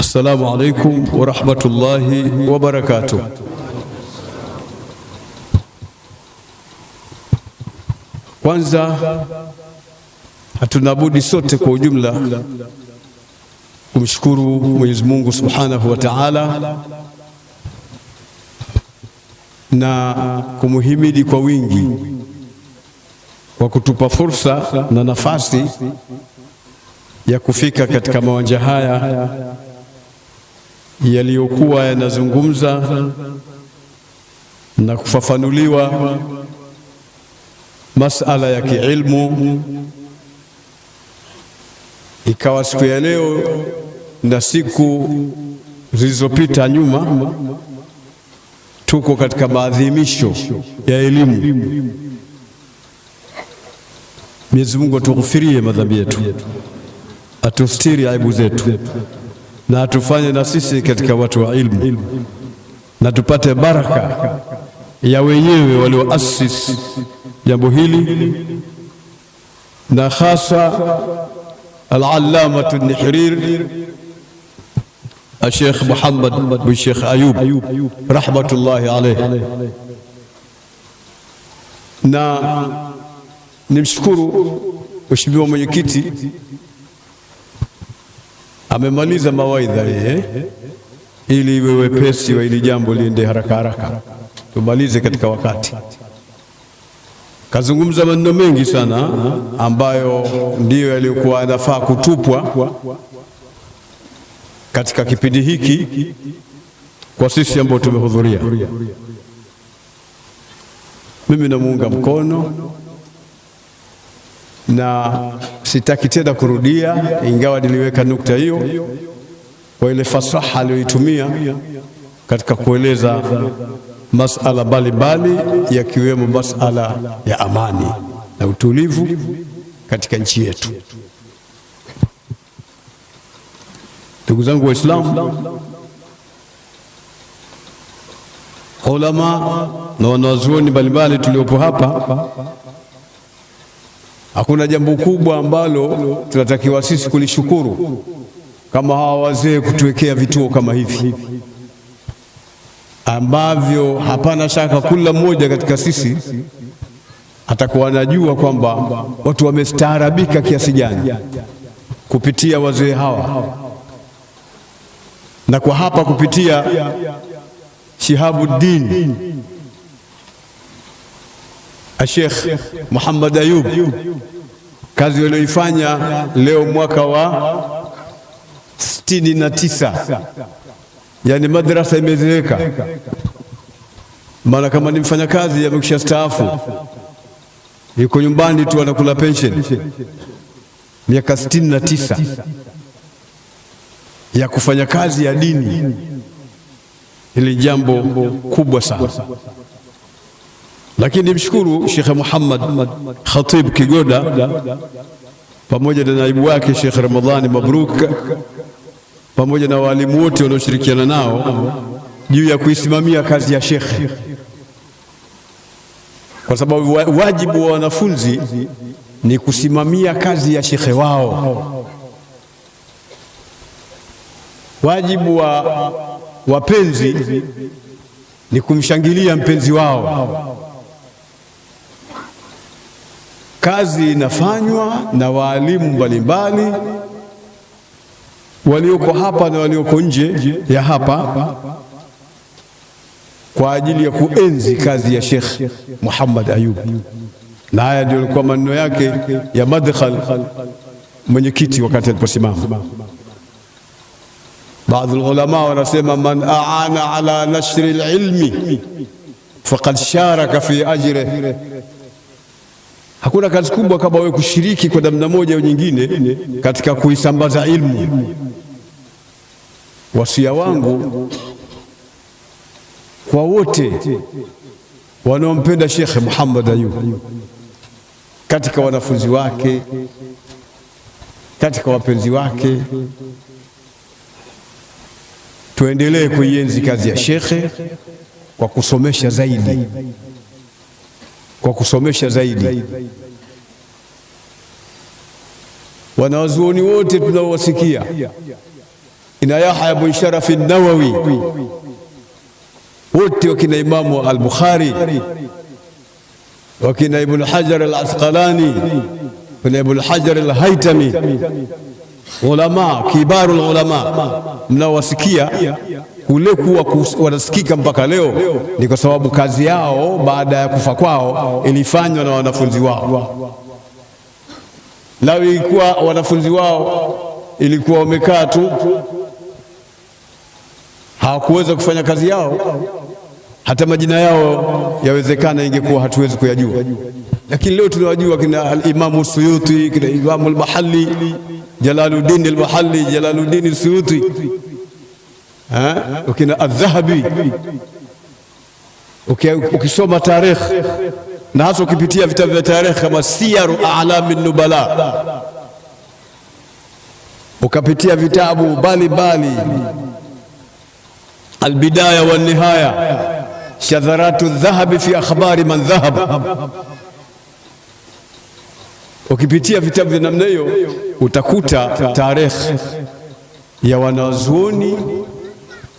Assalamu alaikum wa rahmatullahi wa barakatuh. Kwanza hatuna budi sote kwa ujumla kumshukuru Mwenyezi Mungu Subhanahu wa Ta'ala na kumuhimidi kwa wingi kwa kutupa fursa na nafasi ya kufika katika mawanja haya yaliyokuwa yanazungumza na kufafanuliwa masala ya kiilmu. Ikawa siku ya leo na siku zilizopita nyuma tuko katika maadhimisho ya elimu. Mwenyezi Mungu atughufirie madhambi yetu, atustiri aibu zetu, na atufanye na sisi katika watu wa ilmu, na tupate baraka ya wenyewe walioasisi jambo hili, na hasa al-allamatu an-Nihrir Sheikh Muhammad bin Sheikh Ayub rahmatullahi alayhi. Na nimshukuru Mheshimiwa Mwenyekiti, amemaliza mawaidha ili iwe wepesi wa ili jambo liende haraka haraka, tumalize katika wakati. Kazungumza maneno mengi sana ambayo ndiyo yaliyokuwa yanafaa kutupwa katika kipindi hiki kwa sisi ambao tumehudhuria. Mimi namuunga mkono na sitaki tena kurudia, ingawa niliweka nukta hiyo kwa ile fasaha aliyoitumia katika kueleza masala mbalimbali yakiwemo masala ya amani na utulivu katika nchi yetu. Ndugu zangu Waislamu, ulama na wanazuoni mbalimbali tuliopo hapa, hakuna jambo kubwa ambalo tunatakiwa sisi kulishukuru kama hawa wazee kutuwekea vituo kama hivi ambavyo hapana shaka kila mmoja katika sisi atakuwa anajua kwamba watu wamestaarabika kiasi gani kupitia wazee hawa, na kwa hapa kupitia Shihabuddin Sheikh Muhammad Ayub, kazi walioifanya leo mwaka wa 69, yani madrasa imezeeka. Maana kama ni mfanyakazi amekwisha staafu, yuko nyumbani tu anakula pension, miaka 69 ya kufanya kazi ya dini. Hili jambo kubwa sana. Lakini mshukuru Sheikh Muhammad Khatib Kigoda pamoja na naibu wake Sheikh Ramadhani Mabruk pamoja na walimu wote wanaoshirikiana nao juu ya kuisimamia kazi ya Sheikh, kwa sababu wajibu wa wanafunzi ni kusimamia kazi ya shekhe wao. Wajibu wa wapenzi ni kumshangilia mpenzi wao. Kazi inafanywa na waalimu mbalimbali walioko hapa na walioko nje ya hapa kwa ajili ya kuenzi kazi ya Sheikh Muhammad Ayub, na haya ndio yalikuwa maneno yake ya madkhal mwenyekiti wakati aliposimama. Baadhi ya ulama wanasema man aana ala nashri alilmi faqad sharaka fi ajrihi. Hakuna kazi kubwa kama wewe kushiriki kwa namna moja au nyingine katika kuisambaza ilmu. Wasia wangu kwa wote wanaompenda Sheikh Muhammad Ayub, katika wanafunzi wake, katika wapenzi wake, tuendelee kuienzi kazi ya shekhe kwa kusomesha zaidi, kwa kusomesha zaidi. Wanawazuoni wote tunaowasikia ina Yahya ibn Sharaf an-Nawawi, wote wakina Imamu al-Bukhari, wakina Ibn Hajar al-Asqalani, wakina Ibn Hajar al-Haytami, ulama kibaru ulama mnawasikia kule kuwa wanasikika mpaka leo, ni kwa sababu kazi yao baada ya kufa kwao ilifanywa na wanafunzi wao. Lao ilikuwa wanafunzi wao ilikuwa wamekaa tu, hawakuweza kufanya kazi yao, hata majina yao yawezekana ingekuwa hatuwezi kuyajua, lakini leo tunawajua kina al-Imam Suyuti, kina Imam al-Mahalli, Jalaluddin al-Mahalli, Jalaluddin Suyuti, ukina al-Dhahabi. Ukisoma tarikh na hasa ukipitia vitabu vya tarikh kama Siyaru A'lamin Nubala, ukapitia vitabu mbalimbali, Al-Bidaya wa Nihaya, Shadharatu Dhahabi fi akhbari man dhahab, ukipitia vitabu vya namna hiyo utakuta tarikh ya wanazuoni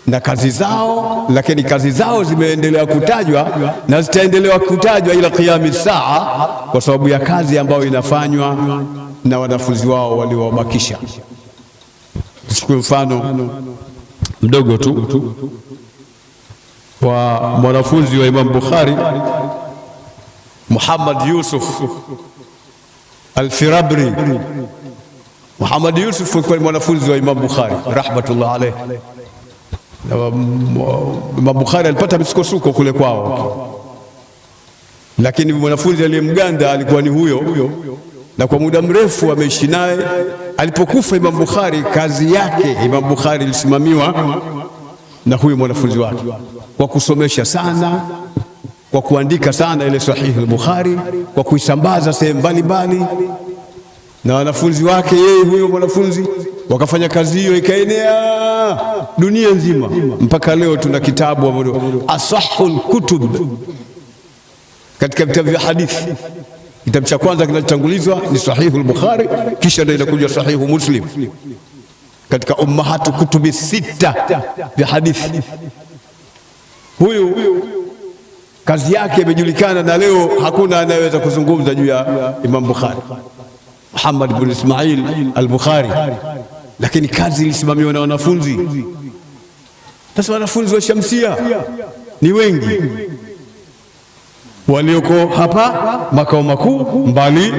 na kazi zao, lakini kazi zao zimeendelea kutajwa na zitaendelea kutajwa ila qiyami saa, kwa sababu ya kazi ambayo inafanywa na wanafunzi wao waliowabakisha. Tuchukue mfano mdogo tu wa mwanafunzi wa Imam Bukhari, Muhammad Yusuf al-Firabri. Muhammad Yusuf alikuwa mwanafunzi wa Imam Bukhari rahmatullah alayhi. Imam Bukhari alipata misukosuko kule kwao, lakini mwanafunzi aliyemganda alikuwa ni huyo, na kwa muda mrefu ameishi naye. Alipokufa Imam Bukhari, kazi yake Imam Bukhari ilisimamiwa na huyo mwanafunzi wake, kwa kusomesha sana, kwa kuandika sana ile Sahihi al-Bukhari, kwa kuisambaza sehemu mbalimbali, na wanafunzi wake yeye huyo mwanafunzi wakafanya kazi hiyo, ikaenea dunia nzima. Mpaka leo tuna kitabu asahul kutub katika vitabu vya hadithi. Kitabu cha kwanza kinachotangulizwa ni Sahihu al-Bukhari, kisha ndio inakuja Sahihu Muslim katika ummahatu kutubi sita vya hadithi. Huyu kazi yake imejulikana, na leo hakuna anayeweza kuzungumza juu ya Imam Bukhari, Muhammad ibn Ismail al-Bukhari, lakini kazi ilisimamiwa na wanafunzi. Sasa wanafunzi wa Shamsia ni wengi, walioko hapa makao makuu mbali,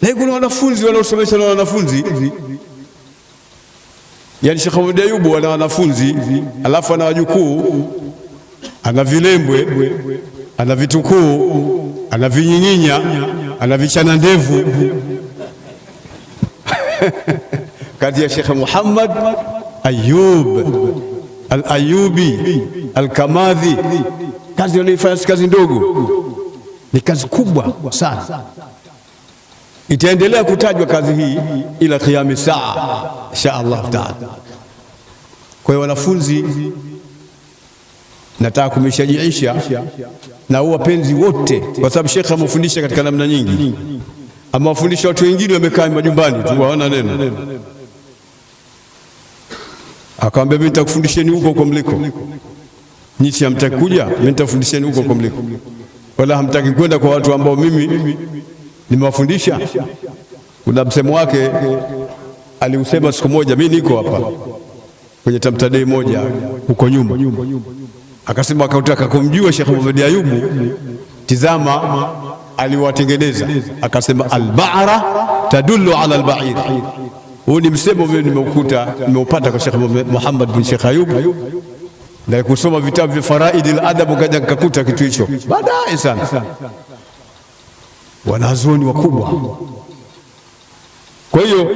na kuna wanafunzi wanaosomesha na wanafunzi. Yani Sheikh Muhammad Ayubu ana wanafunzi, alafu ana wajukuu, ana vilembwe, ana vitukuu, ana vinyinyinya, ana vichana ndevu kati ya Sheikh Muhammad Ayub al-Ayubi al-Kamadhi, kazi wanaifanya si kazi ndogo, ni kazi kubwa sana. Itaendelea kutajwa kazi hii ila qiyami saa insha Allah taala. Kwa hiyo wanafunzi, nataka kumshajiisha na wapenzi wote, kwa sababu Sheikh amefundisha katika namna nyingi. Amewafundisha watu wengine wamekaa majumbani tu hawana neno, akamwambia mimi nitakufundisheni huko mliko, nyinyi hamtaki kuja, mimi nitakufundisheni huko mliko, wala hamtaki kwenda kwa watu ambao mimi nimewafundisha. Kuna msemo wake aliusema siku moja, mimi niko hapa kwenye tamtadei moja huko nyuma, akasema akautaka kumjua Sheikh Muhammad Ayubu, tizama aliwatengeneza, akasema al-ba'ra tadullu ala al-ba'ir. Huu ni msemo mimi nimeupata kwa Sheikh Muhammad bin Sheikh Ayub, na kusoma vitabu vya Faraid al-Adab kaja nikakuta kitu hicho baadaye sana. Wanazuoni wakubwa. Kwa hiyo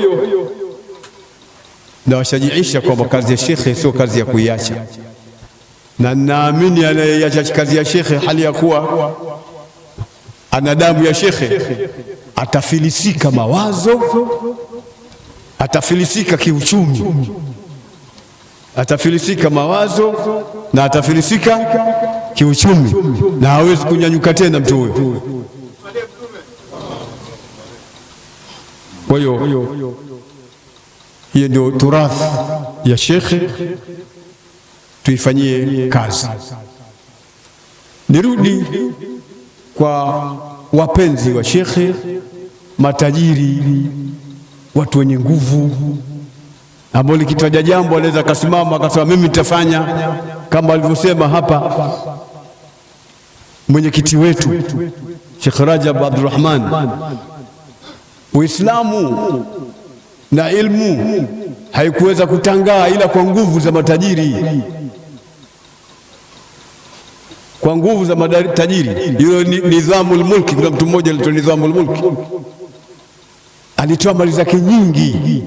na washajiisha kwamba kazi ya shekhe sio kazi ya kuiacha, na naamini anayeacha kazi ya shekhe hali ya kuwa ana damu ya shekhe atafilisika mawazo, atafilisika kiuchumi, atafilisika mawazo na atafilisika kiuchumi, na hawezi kunyanyuka tena mtu huyo. Kwa hiyo Hiyo ndio turath ya shekhe, tuifanyie kazi. Nirudi kwa wapenzi wa shekhe, matajiri, watu wenye nguvu, ambao likitaja jambo anaweza akasimama akasema mimi nitafanya, kama alivyosema hapa mwenyekiti wetu Sheikh Rajab Abdurrahman. Uislamu na ilmu haikuweza kutangaa ila kwa nguvu za matajiri, kwa nguvu za matajiri. Hiyo ni nidhamul mulki. Kuna mtu mmoja alitoa nidhamul mulki, alitoa mali zake nyingi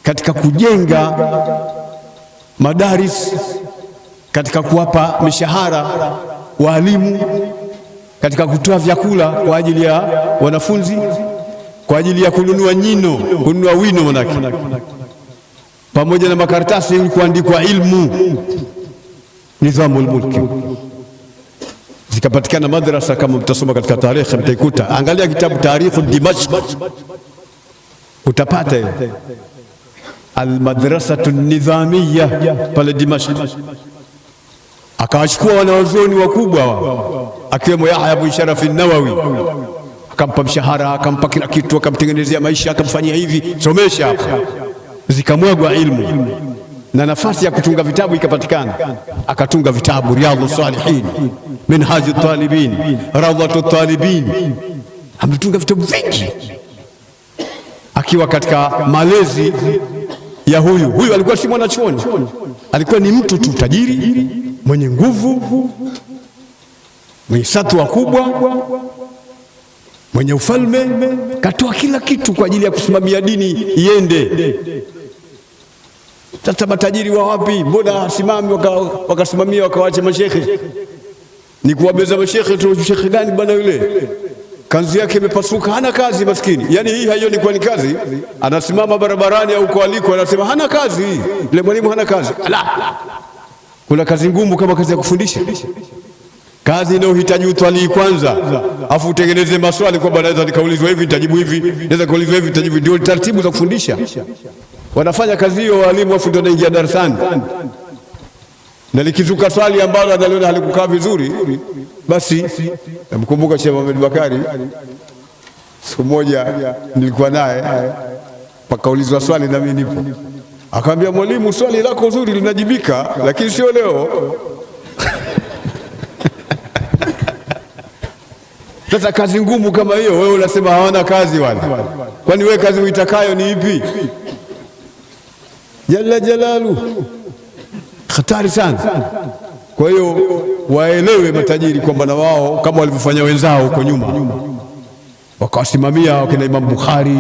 katika kujenga madaris, katika kuwapa mishahara walimu, katika kutoa vyakula kwa ajili ya wanafunzi, kwa ajili ya kununua nyino, kununua wino manake, pamoja na makaratasi ili kuandikwa ilmu, nidhamul mulki. Zikapatikana madrasa, kama mtasoma katika tarehe mtaikuta. Angalia kitabu Tarikhu Dimashq, utapata hiyo almadrasatu nidhamia pale Dimashq. Akawachukua wanawazuoni wakubwa akiwemo Yahya bin Sharaf an-Nawawi, akampa mshahara, akampa kila kitu, akamtengenezea maisha, akamfanyia hivi, somesha hapa. Zikamwagwa ilmu na nafasi ya kutunga vitabu ikapatikana. Akatunga vitabu Riyadhus Salihin, Minhajut Talibin, Rawdatut Talibin. Ametunga vitabu vingi akiwa katika malezi ya huyu. Alikuwa si mwanachuoni, alikuwa ni mtu tu tajiri, mwenye nguvu, mwenye satwa kubwa, mwenye ufalme. Katoa kila kitu kwa ajili ya kusimamia dini iende. Sasa matajiri wa wapi? Mbona simami wakasimamia wakawacha mashekhe? Ni kuwabeza mashekhe tu. Shekhe gani bwana yule? Kanzi yake imepasuka, hana kazi maskini. Yani hii haioni kwa ni kazi. Anasimama barabarani au kwa aliko anasema hana kazi. Yule mwalimu hana kazi. Ala. Kuna kazi ngumu kama kazi ya kufundisha. Kazi inayohitaji utwali kwanza, afu utengeneze maswali kwamba naweza nikaulizwa hivi nitajibu hivi, naweza kuulizwa hivi nitajibu. Ndio taratibu za kufundisha. Wanafanya kazi hiyo walimu, afu ndio wanaingia darasani. Na likizuka swali ambalo analiona halikukaa vizuri, basi namkumbuka Sheikh Muhammad Bakari, siku moja nilikuwa naye, pakaulizwa swali na mimi nipo. Akamwambia mwalimu, swali lako zuri linajibika, lakini sio leo. Sasa kazi ngumu kama hiyo, wewe unasema hawana kazi wale. Kwani wewe kazi uitakayo ni ipi? Jalla jalalu, hatari sana. Kwa hiyo waelewe matajiri kwamba na wao kama walivyofanya wenzao huko nyuma, wakawasimamia wakina Imam Bukhari,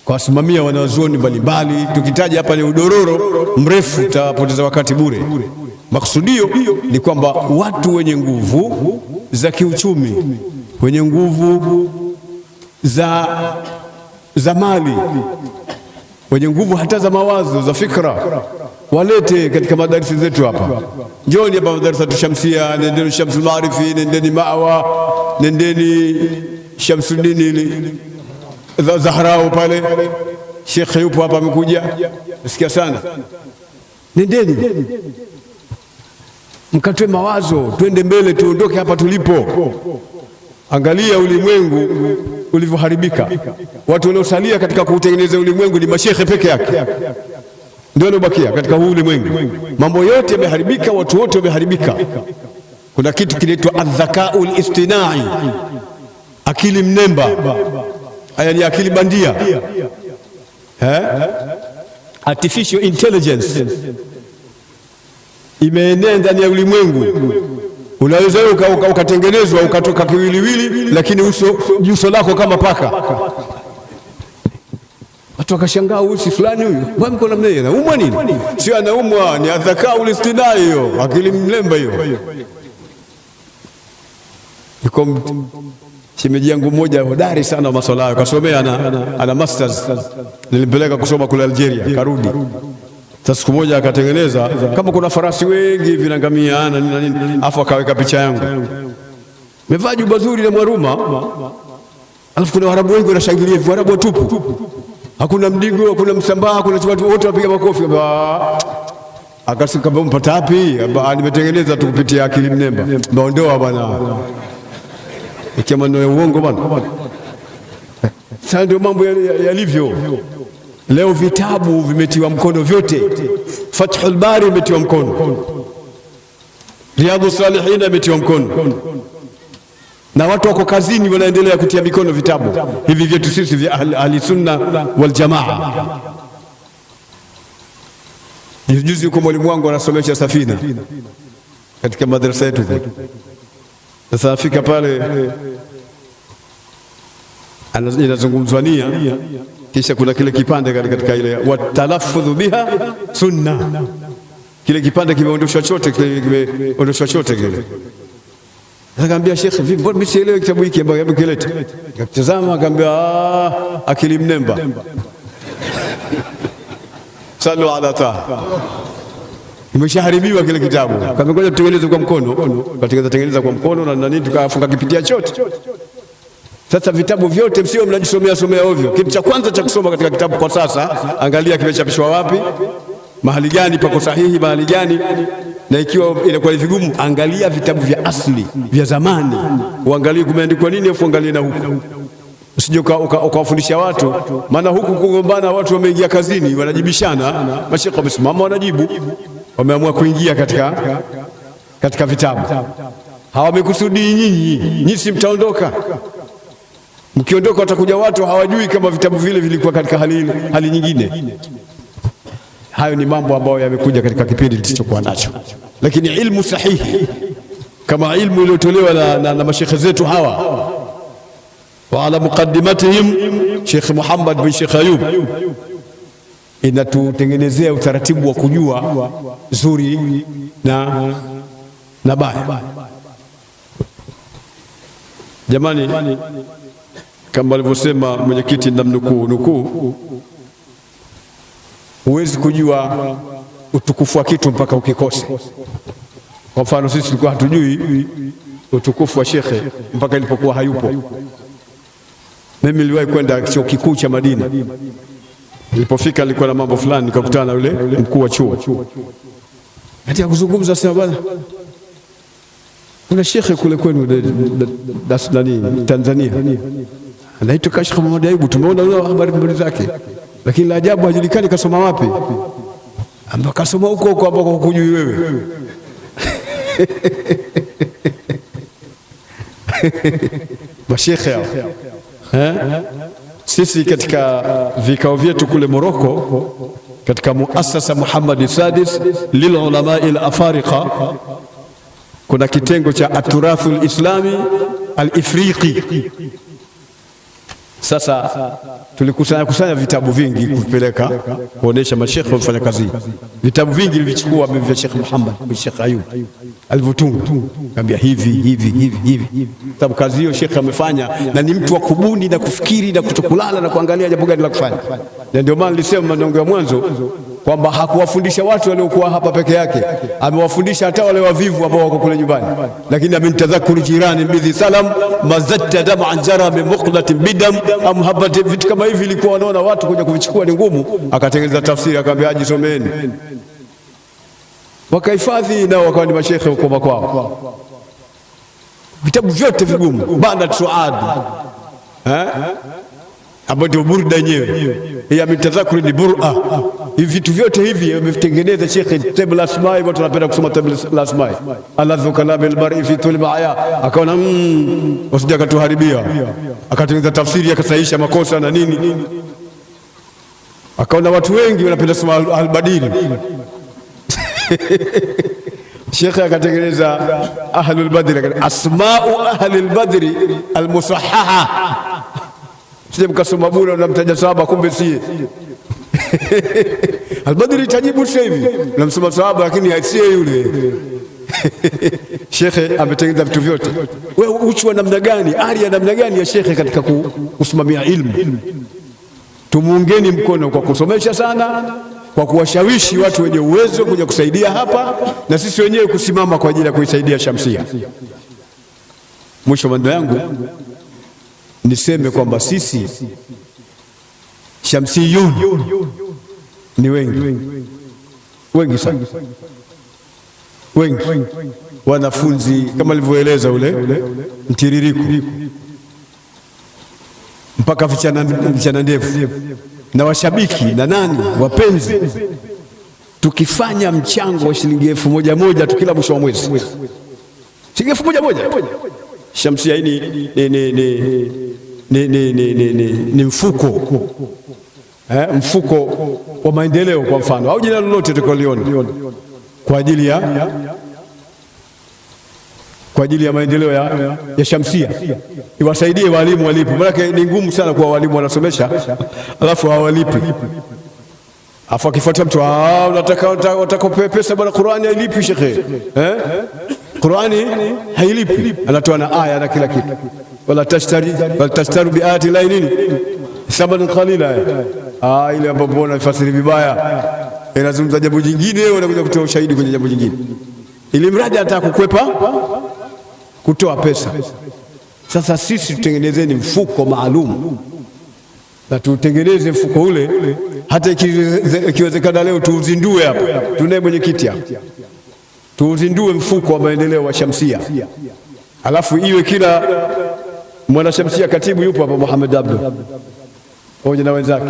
kawasimamia wanazuoni mbalimbali. Tukitaja hapa ni udororo mrefu, tutapoteza wakati bure. Maksudio ni kwamba watu wenye nguvu za kiuchumi, wenye nguvu za mali, wenye nguvu hata za mawazo, za fikra, walete katika madarasa zetu hapa. Njoni hapa madarasa Shamsia, nendeni Shamsul Maarifi, nendeni Mawa, nendeni Shamsuddin Zahrao pale. Sheikh yupo hapa amekuja, nasikia sana. Nendeni mkatoe mawazo, twende mbele, tuondoke hapa tulipo. Angalia ulimwengu ulivyoharibika. Watu waliosalia katika kuutengeneza ulimwengu ni mashekhe peke yake, ndio waliobakia katika huu ulimwengu. Mambo yote yameharibika, watu wote wameharibika. Kuna kitu kinaitwa adh-dhakaul istinai, akili mnemba. Haya ni akili bandia, artificial intelligence imeenea ndani ya ulimwengu. Unaweza ukatengenezwa ukatoka kiwiliwili, lakini uso lako kama paka. Watu wakashangaa, usi fulani huyu mbona mko namna hiyo? Anaumwa nini? Sio anaumwa, ni adhakaul istinai, hiyo akili mlemba hiyo. Iko shemeji yangu mmoja hodari sana masuala hayo, kasomea, ana masters, nilimpeleka kusoma kule Algeria, karudi. Sasa siku moja akatengeneza kama kuna farasi wengi vinangamia na nini, afu akaweka picha yangu, mevaa juba zuri la Mwaruma, alafu kuna Waarabu wengi wanashangilia hivyo, Waarabu tupu. hakuna Mdigo, hakuna Msambaa, hakuna watu wote wapiga makofi. Akasema mpata wapi? Nimetengeneza tu kupitia akili mnemba. Naondoa bwana, ikiwa maneno ya uongo bwana. Sasa ndio mambo yalivyo leo. Vitabu vimetiwa mkono vyote. Fathul Bari imetiwa mkono, Riyadhus Salihin imetiwa mkono, na watu wako kazini wanaendelea kutia mikono vitabu hivi vyetu sisi vya ahli sunna wal jamaa. Juzi yuko mwalimu wangu anasomesha Safina katika madrasa yetu. Sasa afika pale inazungumzwa nia, kisha kuna kile kipande katika ile watalaffudhu biha sunna, kile kipande kimeondoshwa chote, kimeondoshwa chote kile. Akamwambia Sheikh, vipi mbona mimi sielewi kitabu hiki ambacho hebu kilete? Akatazama akamwambia akili mnemba. Sallu ala taha. Imeshaharibiwa kile kitabu. Akamwambia ngoja tutengeneze kwa mkono. Tukatengeneza kwa mkono na nini, tukafunga kipitia chote. Sasa vitabu vyote msio mnajisomea ovyo. Kitu cha kwanza cha kusoma katika kitabu kwa sasa, angalia kimechapishwa wapi, mahali gani pako sahihi, mahali gani. Na ikiwa inakuwa ni vigumu, angalia vitabu vya asili vya zamani, uangalie kumeandikwa nini, afu angalie na huku. Usije ukawafundisha watu, maana huku kugombana, watu wameingia kazini wanajibishana, mashekhe wamesimama wanajibu, wameamua kuingia katika vitabu. Hawamekusudi nyinyi si mtaondoka. Mkiondoka watakuja watu hawajui kama vitabu vile vilikuwa katika hali nyingine. Hayo ni mambo ambayo yamekuja katika kipindi tulichokuwa nacho, lakini ilmu sahihi kama ilmu iliyotolewa na mashekhe zetu hawa, wa ala muqaddimatihim Sheikh Muhammad bin Sheikh Ayub, inatutengenezea utaratibu wa kujua zuri na baya. Jamani, kama alivyosema mwenyekiti nukuu, huwezi kujua utukufu wa kitu mpaka ukikose. Kwa mfano sisi tulikuwa hatujui utukufu wa shekhe mpaka ilipokuwa hayupo. Mimi niliwahi kwenda chuo kikuu cha Madina. Nilipofika nilikuwa na mambo fulani, nikakutana na yule mkuu wa chuo. Hata ya kuzungumza sema, bwana, kuna shekhe kule kwenu Tanzania anaitwa Sheikh Muhammad Ayubu, tumeona habari zake, lakini la ajabu hajulikani kasoma wapi. Amba kasoma huko ambako hukujui wewe. Mashekhe hao. Sisi katika vikao vyetu kule Morocco, katika muasasa Muhammad Sadis lil ulama al afariqa, kuna kitengo cha aturathul islami al ifriqi. Sasa tulikusanya vitabu vingi kupeleka kuonesha mashekhe wafanya kazi. Vitabu vingi nilivichukua vya Sheikh Muhammad bin Sheikh Ayub alivyotunga, kaambia hivi. Sababu kazi hiyo Sheikh amefanya, na ni mtu wa kubuni na kufikiri na kutokulala na kuangalia jambo gani la kufanya. Na ndio maana nilisema maneno ya mwanzo kwamba hakuwafundisha watu waliokuwa hapa peke yake, amewafundisha hata wale wavivu ambao wako kule nyumbani. Lakini amintadhakuru jirani bidhi salam mazatta dama anjara bi muqlatin bidam am habati. Vitu kama hivi ilikuwa wanaona watu kuja kuvichukua ni ngumu, akatengeneza tafsiri, akamwambia ajisomeni, wakahifadhi, nao wakawa ni mashekhe huko makwao. Vitabu vyote vigumu, bana Suad ambayo ndio burda yenyewe ya mitadhakuri ni bur'a. Hivi vitu vyote hivi ametengeneza Sheikh Tabl Asmai. Watu wanapenda kusoma Tabl Asmai, aladhu kalamil mar'i fi tul ma'aya. Akaona wasije akatuharibia, akatengeneza tafsiri akasahisha makosa na nini. Akaona watu wengi wanapenda kusoma al-Badiri. Sheikh akatengeneza ahlul badri, asma'u ahlil badri al-musahhaha. Sije mkasoma bure unamtaja sahaba kumbe si al-Badri tajibu sasa hivi unamsoma sahaba lakini asiye yule. Shekhe ametengeneza vitu vyote. Wewe uchwa namna gani, ari ya namna gani ya shekhe katika kusimamia ilmu. Tumuungeni mkono kwa kusomesha sana, kwa kuwashawishi watu wenye uwezo kuja kusaidia hapa, na sisi wenyewe kusimama kwa ajili ya kuisaidia Shamsia. Mwisho maneno yangu niseme kwamba sisi Shamsiyun ni wengi sana, wengi wanafunzi kama alivyoeleza ule mtiririko mpaka vichana ndefu na washabiki na nani wapenzi. Tukifanya mchango wa shilingi 1000 tu kila mwisho wa mwezi, shilingi 1000. Shamsia hii ni mfuko mfuko wa maendeleo kwa mfano, au jina lolote tukaliona kwa ajili ya maendeleo ya Shamsia, iwasaidie walimu walipo. Maana ni ngumu sana kwa walimu wanasomesha alafu hawalipi, afu akifuatia mtu unataka pesa bwana, Qur'ani hailipi shekhe, Qur'ani hailipi, anatoa na aya na kila kitu, wala tashtaru bi ayati la nini thaman qalila. Ile ambapo unafasiri vibaya inazungumza jambo jingine, unakuja kutoa ushahidi kwenye jambo jingine, ili mradi anataka kukwepa kutoa pesa. Sasa sisi tutengenezeni mfuko maalum, na tutengeneze mfuko ule, hata ikiwezekana leo tuuzindue hapa, tunaye mwenyekiti hapa, tuuzindue mfuko wa maendeleo wa Shamsia, alafu iwe kila mwana Shamsia, katibu yupo hapa Muhammad Abdu pamoja na wenzake,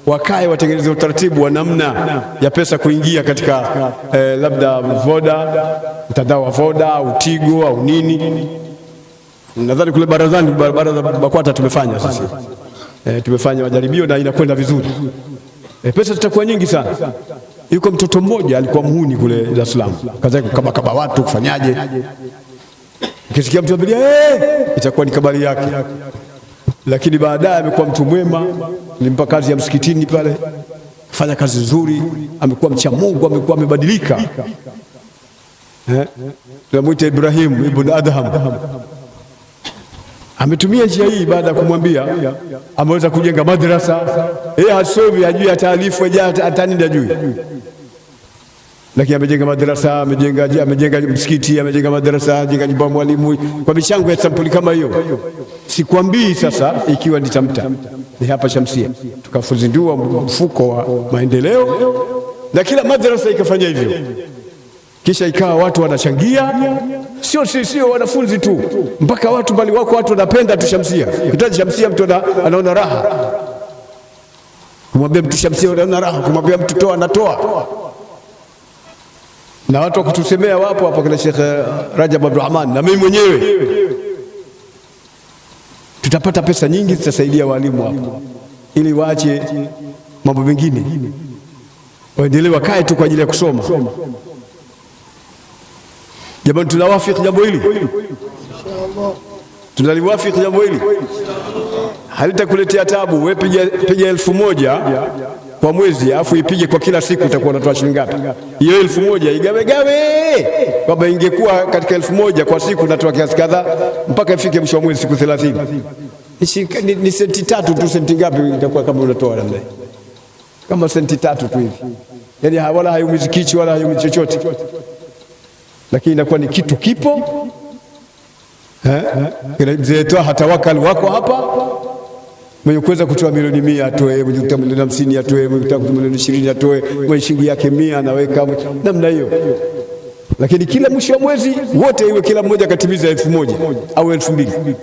wakae watengeneze utaratibu wa namna ya pesa kuingia katika labda Voda, mtandao wa Voda au Tigo au nini. Nadhani kule barazani, baraza BAKWATA tumefanya sisi, tumefanya majaribio na inakwenda vizuri. Pesa zitakuwa nyingi sana. Yuko mtoto mmoja alikuwa muhuni kule Dar es Salaam, kaza kama watu kufanyaje, ukisikia mtu abiria itakuwa ni kabari yake, lakini baadaye amekuwa mtu mwema. Nilimpa kazi ya msikitini pale, fanya kazi nzuri, amekuwa mcha Mungu, amekuwa amebadilika. Tunamuita Ibrahim ibn Adham. Ametumia njia hii baada ya kumwambia ameweza kujenga madrasa. Hasomi, hajui hata alifu, hata nini hajui, lakini amejenga madrasa, amejenga msikiti, amejenga madrasa, amejenga nyumba mwalimu kwa michango ya sampuli kama hiyo. Sikwambii sasa ikiwa nitamta ni hapa Shamsia tukafuzindua mfuko wa maendeleo na kila madrasa ikafanya hivyo, kisha ikawa watu wanachangia, sio wanafunzi tu, mpaka watu bali wako watu wanapenda tu Shamsia. Kitaji Shamsia mtu anaona raha, kumwambia mtu Shamsia anaona raha, kumwambia mtu toa anatoa. Na watu wakutusemea wapo hapa kina Sheikh Rajab Abdurrahman na mimi mwenyewe, tutapata pesa nyingi zitasaidia walimu hapo, ili waache mambo mengine waendelee, wakae tu kwa ajili ya kusoma. Jamani, tunawafiki jambo hili inshallah, tunaliwafiki jambo hili, halitakuletea tabu. Wewe piga 1000 kwa mwezi, afu ipige kwa kila siku, utakuwa unatoa shilingi ngapi? Hiyo 1000 igawe, kwamba ingekuwa katika 1000 kwa siku natoa kiasi kadhaa mpaka ifike mwisho wa mwezi, siku 30 ni senti 3 tu. Senti ngapi itakuwa kama unatoa namna kama senti 3 tu hivi, yani wala hayumizi kichwa wala hayumizi chochote, lakini inakuwa ni kitu kipo. Mzee hatawakal wako hapa, mwenye kuweza kutoa milioni 100 atoe, mwenye kutoa milioni 50 atoe, mwenye kutoa milioni 20 atoe, mwenye shilingi yake 100 anaweka namna hiyo. Lakini kila mwisho wa mwezi wote iwe kila mmoja katimiza 1000 au 2000.